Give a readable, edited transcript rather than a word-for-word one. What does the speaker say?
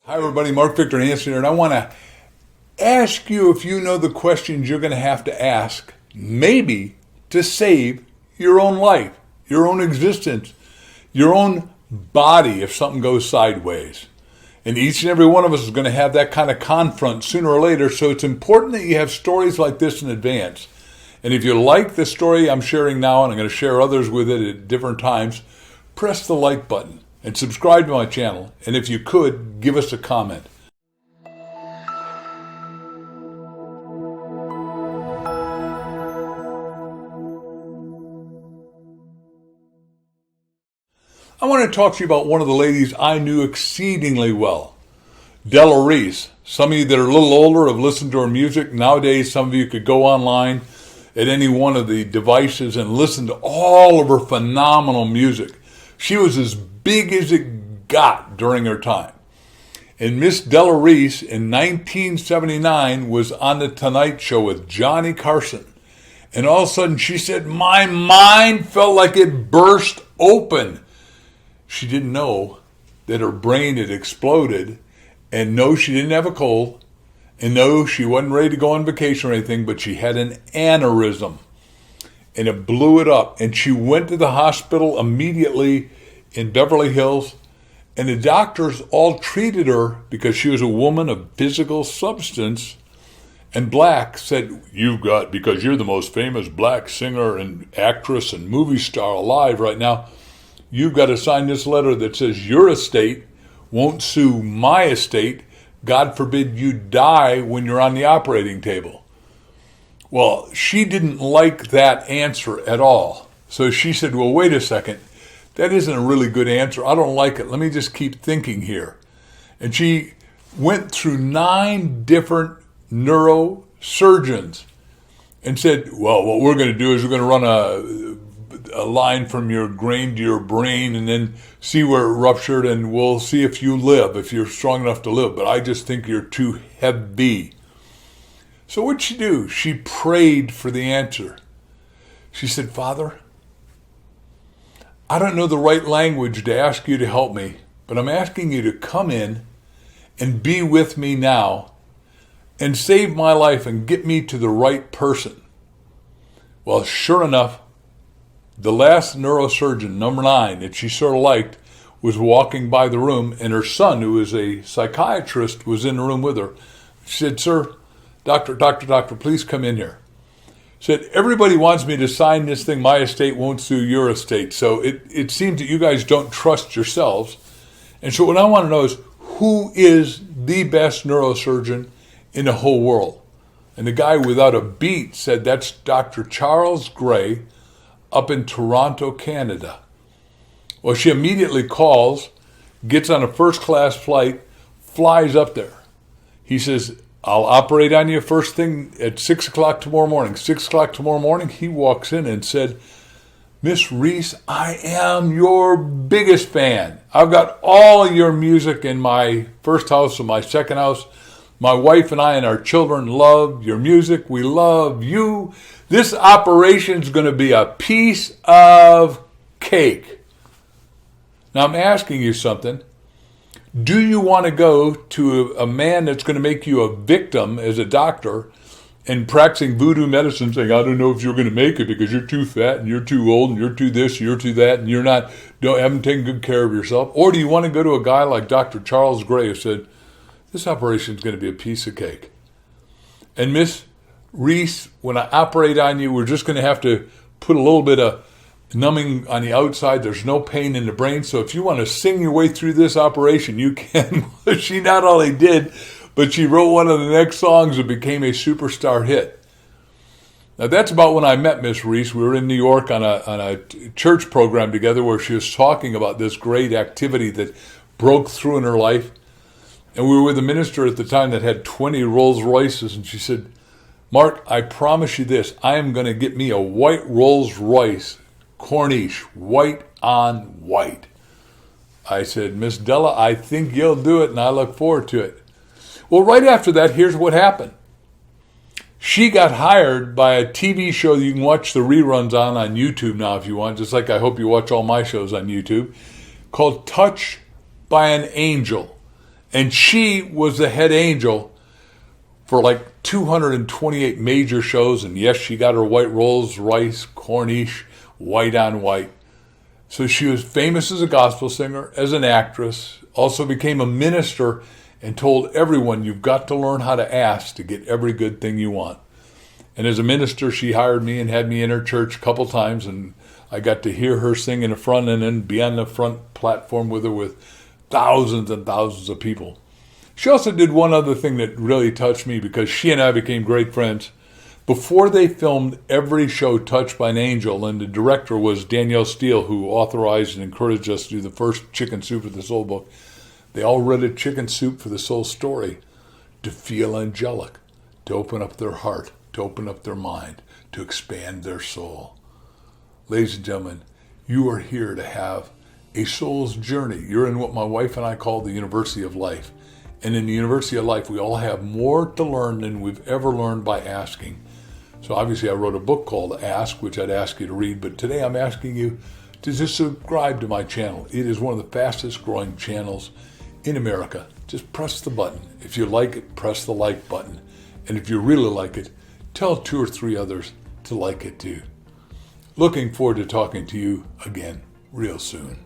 Hi, everybody. Mark Victor Hansen here, and I want to ask you if you know the questions you're going to have to ask, maybe to save your own life, your own existence, your own body if something goes sideways. And each and every one of us is going to have that kind of confront sooner or later, so it's important that you have stories like this in advance. And if you like the story I'm sharing now, and I'm going to share others with it at different times, press the like button and subscribe to my channel. And if you could, give us a comment. I want to talk to you about one of the ladies I knew exceedingly well, Della Reese. Some of you that are a little older have listened to her music. Nowadays, some of you could go online at any one of the devices and listen to all of her phenomenal music. She was as big as it got during her time. And Miss Della Reese in 1979 was on the Tonight Show with Johnny Carson. And all of a sudden she said, my mind felt like it burst open. She didn't know that her brain had exploded. And no, she didn't have a cold. And no, she wasn't ready to go on vacation or anything, but she had an aneurysm. And it blew it up. And she went to the hospital immediately in Beverly Hills. And the doctors all treated her because she was a woman of physical substance. And black said, because you're the most famous black singer and actress and movie star alive right now, you've got to sign this letter that says your estate won't sue my estate. God forbid you die when you're on the operating table. Well, she didn't like that answer at all. So she said, well, wait a second. That isn't a really good answer. I don't like it. Let me just keep thinking here. And she went through 9 different neurosurgeons and said, well, what we're going to do is we're going to run a line from your brain to your brain and then see where it ruptured, and we'll see if you live, if you're strong enough to live. But I just think you're too heavy. So what'd she do? She prayed for the answer. She said, Father, I don't know the right language to ask you to help me, but I'm asking you to come in and be with me now and save my life and get me to the right person. Well, sure enough, the last neurosurgeon, number 9, that she sort of liked, was walking by the room, and her son, who is a psychiatrist, was in the room with her. She said, sir, doctor, please come in here. Said, everybody wants me to sign this thing, my estate won't sue your estate. So it seems that you guys don't trust yourselves. And so what I want to know is, who is the best neurosurgeon in the whole world? And the guy without a beat said, that's Dr. Charles Gray up in Toronto, Canada. Well, she immediately calls, gets on a first-class flight, flies up there. He says, I'll operate on you first thing at 6 o'clock tomorrow morning. 6 o'clock tomorrow morning, he walks in and said, Miss Reese, I am your biggest fan. I've got all your music in my first house and my second house. My wife and I and our children love your music. We love you. This operation's going to be a piece of cake. Now, I'm asking you something. Do you want to go to a man that's going to make you a victim as a doctor and practicing voodoo medicine, saying, I don't know if you're going to make it because you're too fat and you're too old and you're too this, you're too that, and haven't taken good care of yourself? Or do you want to go to a guy like Dr. Charles Gray who said, this operation is going to be a piece of cake. And Miss Reese, when I operate on you, we're just going to have to put a little bit of numbing on the outside. There's no pain in the brain. So if you want to sing your way through this operation, you can. She not only did, but she wrote one of the next songs that became a superstar hit. Now that's about when I met Miss Reese. We were in New York on a church program together where she was talking about this great activity that broke through in her life. And we were with a minister at the time that had 20 Rolls Royces. And she said, Mark, I promise you this. I am going to get me a white Rolls Royce Corniche, white on white. I said, Miss Della, I think you'll do it, and I look forward to it. Well, right after that, here's what happened. She got hired by a TV show that you can watch the reruns on YouTube now if you want, just like I hope you watch all my shows on YouTube, called Touched by an Angel. And she was the head angel for like 228 major shows. And yes, she got her white Rolls Royce Corniche, white on white. So she was famous as a gospel singer, as an actress, also became a minister, and told everyone, you've got to learn how to ask to get every good thing you want. And as a minister, she hired me and had me in her church a couple times, and I got to hear her sing in the front and then be on the front platform with her with thousands and thousands of people. She also did one other thing that really touched me, because she and I became great friends. Before they filmed every show Touched by an Angel, and the director was Danielle Steele, who authorized and encouraged us to do the first Chicken Soup for the Soul book, they all read a Chicken Soup for the Soul story to feel angelic, to open up their heart, to open up their mind, to expand their soul. Ladies and gentlemen, you are here to have a soul's journey. You're in what my wife and I call the University of Life. And in the University of Life, we all have more to learn than we've ever learned by asking. So obviously I wrote a book called Ask, which I'd ask you to read. But today I'm asking you to just subscribe to my channel. It is one of the fastest growing channels in America. Just press the button. If you like it, press the like button. And if you really like it, tell 2 or 3 others to like it too. Looking forward to talking to you again real soon.